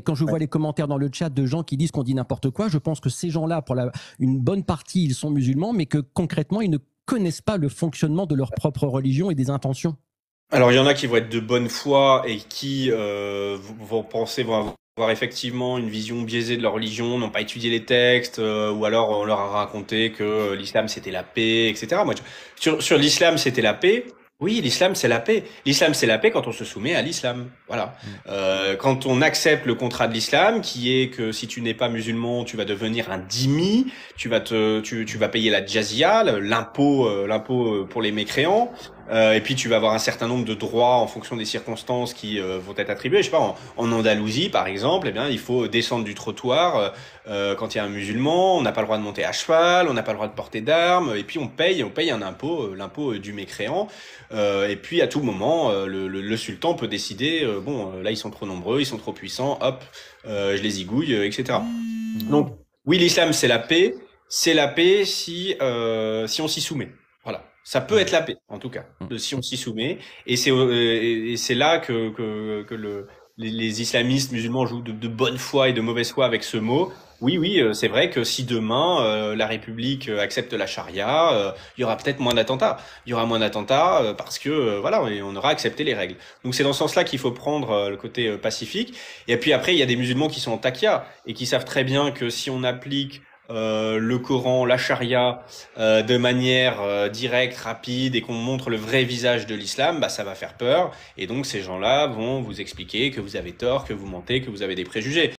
Quand je vois les commentaires dans le chat de gens qui disent qu'on dit n'importe quoi, je pense que ces gens-là, une bonne partie, ils sont musulmans, mais que concrètement, ils ne connaissent pas le fonctionnement de leur propre religion et des intentions. Alors, il y en a qui vont être de bonne foi et qui vont avoir effectivement une vision biaisée de leur religion, n'ont pas étudié les textes, ou alors on leur a raconté que l'islam c'était la paix, etc. Moi, sur l'islam c'était la paix. Oui, l'islam c'est la paix. L'islam c'est la paix quand on se soumet à l'islam. Voilà. Quand on accepte le contrat de l'islam, qui est que si tu n'es pas musulman, tu vas devenir un dhimmi, tu vas payer la jizya, l'impôt pour les mécréants. Et puis tu vas avoir un certain nombre de droits en fonction des circonstances qui vont être attribués. Je sais pas, en Andalousie par exemple, eh bien il faut descendre du trottoir quand il y a un musulman. On n'a pas le droit de monter à cheval, on n'a pas le droit de porter d'armes. Et puis on paye un impôt, l'impôt du mécréant. Et puis à tout moment, le sultan peut décider, là ils sont trop nombreux, ils sont trop puissants, hop, je les zigouille, etc. Donc oui, l'islam c'est la paix. C'est la paix si on s'y soumet. Voilà. Ça peut être la paix, en tout cas, si on s'y soumet. Et c'est là que les islamistes musulmans jouent de bonne foi et de mauvaise foi avec ce mot. Oui, oui, c'est vrai que si demain la République accepte la charia, il y aura peut-être moins d'attentats. Il y aura moins d'attentats parce que voilà, on aura accepté les règles. Donc c'est dans ce sens-là qu'il faut prendre le côté pacifique. Et puis après, il y a des musulmans qui sont en takia et qui savent très bien que si on applique le Coran, la charia, de manière directe, rapide, et qu'on montre le vrai visage de l'islam, bah ça va faire peur. Et donc ces gens-là vont vous expliquer que vous avez tort, que vous mentez, que vous avez des préjugés.